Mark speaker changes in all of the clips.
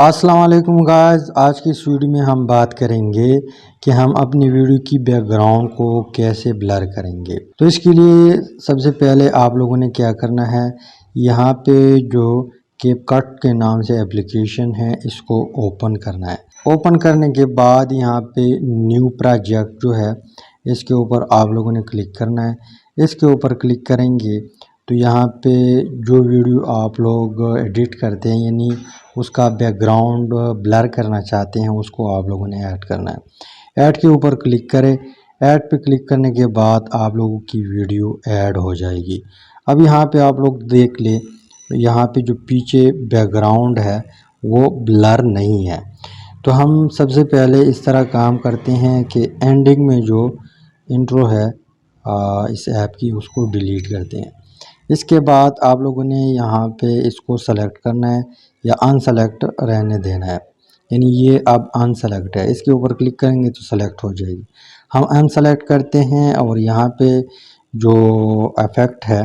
Speaker 1: अस्सलाम वालेकुम गाइस। आज की इस वीडियो में हम बात करेंगे कि हम अपनी वीडियो की बैकग्राउंड को कैसे ब्लर करेंगे। तो इसके लिए सबसे पहले आप लोगों ने क्या करना है, यहाँ पे जो कैपकट के नाम से एप्लीकेशन है इसको ओपन करना है। ओपन करने के बाद यहाँ पे न्यू प्रोजेक्ट जो है इसके ऊपर आप लोगों ने क्लिक करना है। इसके ऊपर क्लिक करेंगे तो यहाँ पे जो वीडियो आप लोग एडिट करते हैं यानी उसका बैकग्राउंड ब्लर करना चाहते हैं उसको आप लोगों ने ऐड करना है। ऐड के ऊपर क्लिक करें। ऐड पे क्लिक करने के बाद आप लोगों की वीडियो ऐड हो जाएगी। अब यहाँ पे आप लोग देख ले, यहाँ पे जो पीछे बैकग्राउंड है वो ब्लर नहीं है। तो हम सबसे पहले इस तरह काम करते हैं कि एंडिंग में जो इंट्रो है इस ऐप की उसको डिलीट करते हैं। इसके बाद आप लोगों ने यहाँ पे इसको सेलेक्ट करना है या अनसेलेक्ट रहने देना है, यानी ये अब अनसेलेक्ट है। इसके ऊपर क्लिक करेंगे तो सेलेक्ट हो जाएगी। हम अनसेलेक्ट करते हैं और यहाँ पे जो इफ़ेक्ट है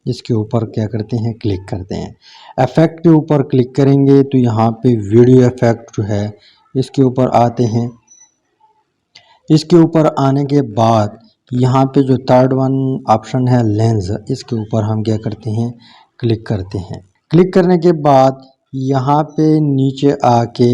Speaker 1: इसके ऊपर क्या करते हैं, क्लिक करते हैं। इफ़ेक्ट के ऊपर क्लिक करेंगे तो यहाँ पे वीडियो इफ़ेक्ट जो है इसके ऊपर आते हैं। इसके ऊपर आने के बाद यहाँ पे जो थर्ड वन ऑप्शन है लेंस, इसके ऊपर हम क्या करते हैं, क्लिक करते हैं। क्लिक करने के बाद यहाँ पे नीचे आके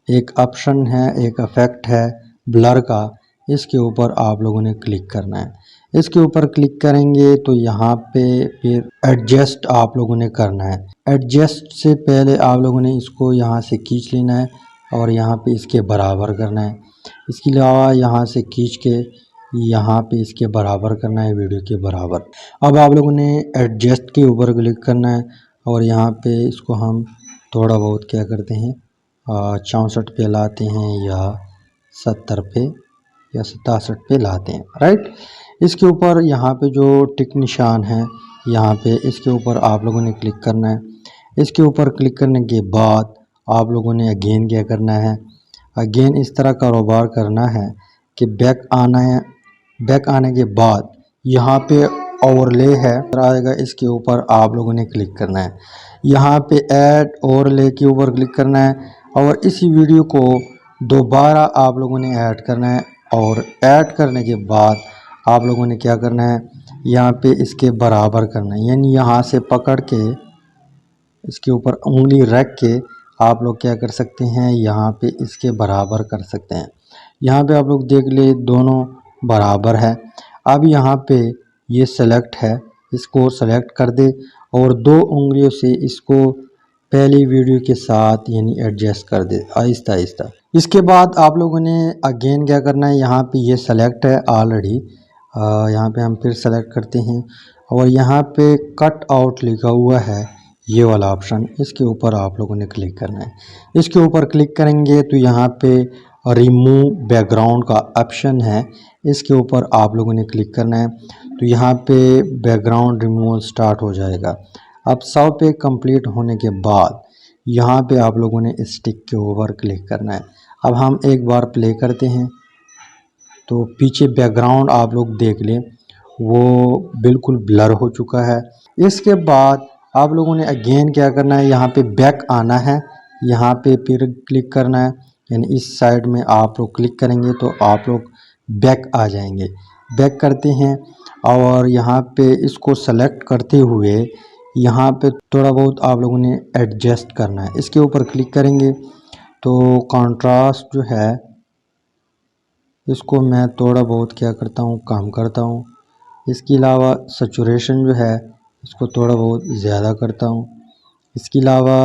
Speaker 1: एक ऑप्शन है, एक इफेक्ट है ब्लर का, इसके ऊपर आप लोगों ने क्लिक करना है। इसके ऊपर क्लिक करेंगे तो यहाँ पे फिर एडजस्ट आप लोगों ने करना है। एडजस्ट से पहले आप लोगों ने इसको यहाँ से खींच लेना है और यहाँ पे इसके बराबर करना है। इसके अलावा यहाँ से खींच के यहाँ पे इसके बराबर करना है, वीडियो के बराबर। अब आप लोगों ने एडजस्ट के ऊपर क्लिक करना है और यहाँ पे इसको हम थोड़ा बहुत क्या करते हैं 64 पे लाते हैं या 70 पे या 67 पे लाते हैं, राइट। इसके ऊपर यहाँ पे जो टिक निशान है यहाँ पे इसके ऊपर आप लोगों ने क्लिक करना है। इसके ऊपर क्लिक करने के बाद आप लोगों ने अगेन क्या करना है, अगेन इस तरह कारोबार करना है कि बैक आना है। बैक आने के बाद यहाँ पे ओवरले है आएगा, इसके ऊपर आप लोगों ने क्लिक करना है। यहाँ पे ऐड ओवरले के ऊपर क्लिक करना है और इसी वीडियो को दोबारा आप लोगों ने ऐड करना है। और ऐड करने के बाद आप लोगों ने क्या करना है, यहाँ पे इसके बराबर करना है, यानी यहाँ से पकड़ के इसके ऊपर उंगली रख के आप लोग क्या कर सकते हैं, यहाँ पे इसके बराबर कर सकते हैं। यहाँ पे आप लोग देख ले दोनों बराबर है। अब यहाँ पे ये सेलेक्ट है, इसको सेलेक्ट कर दे और दो उंगलियों से इसको पहली वीडियो के साथ यानी एडजस्ट कर दे आहिस्ता आहिस्ता। इसके बाद आप लोगों ने अगेन क्या करना है, यहाँ पे ये सेलेक्ट है ऑलरेडी, यहाँ पे हम फिर सेलेक्ट करते हैं और यहाँ पे कट आउट लिखा हुआ है ये वाला ऑप्शन, इसके ऊपर आप लोगों ने क्लिक करना है। इसके ऊपर क्लिक करेंगे तो यहाँ पे रिमूव बैकग्राउंड का ऑप्शन है, इसके ऊपर आप लोगों ने क्लिक करना है तो यहाँ पे बैकग्राउंड रिमूवल स्टार्ट हो जाएगा। अब 100 पे कंप्लीट होने के बाद यहाँ पे आप लोगों ने स्टिक के ऊपर क्लिक करना है। अब हम एक बार प्ले करते हैं तो पीछे बैकग्राउंड आप लोग देख लें वो बिल्कुल ब्लर हो चुका है। इसके बाद आप लोगों ने अगेन क्या करना है, यहाँ पे बैक आना है, यहाँ पे फिर क्लिक करना है, यानी इस साइड में आप लोग क्लिक करेंगे तो आप लोग बैक आ जाएंगे। बैक करते हैं और यहाँ पे इसको सेलेक्ट करते हुए यहाँ पे थोड़ा बहुत आप लोगों ने एडजस्ट करना है। इसके ऊपर क्लिक करेंगे तो कंट्रास्ट जो है इसको मैं थोड़ा बहुत क्या करता हूँ, कम करता हूँ। इसके अलावा सैचुरेशन जो है इसको थोड़ा बहुत ज़्यादा करता हूँ। इसके अलावा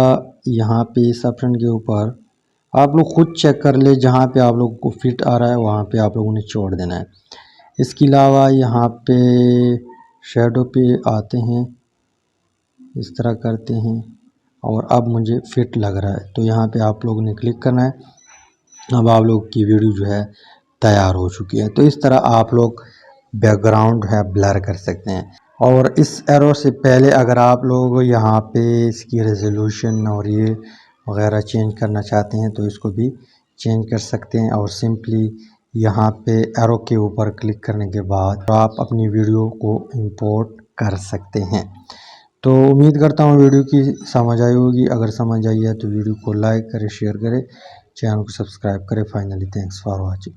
Speaker 1: यहाँ पे इस ऑप्शन के ऊपर आप लोग खुद चेक कर ले, जहाँ पे आप लोगों को फिट आ रहा है वहाँ पे आप लोगों ने छोड़ देना है। इसके अलावा यहाँ पे शेडो पे आते हैं, इस तरह करते हैं और अब मुझे फिट लग रहा है तो यहाँ पे आप लोगों ने क्लिक करना है। अब आप लोग की वीडियो जो है तैयार हो चुकी है। तो इस तरह आप लोग बैकग्राउंड है ब्लर कर सकते हैं। और इस एरो से पहले अगर आप लोग यहाँ पे इसकी रेजोल्यूशन और ये वगैरह चेंज करना चाहते हैं तो इसको भी चेंज कर सकते हैं और सिंपली यहाँ पे एरो के ऊपर क्लिक करने के बाद आप अपनी वीडियो को इंपोर्ट कर सकते हैं। तो उम्मीद करता हूँ वीडियो की समझ आई होगी। अगर समझ आई है तो वीडियो को लाइक करें, शेयर करें, चैनल को सब्सक्राइब करें। Finally thanks for watching.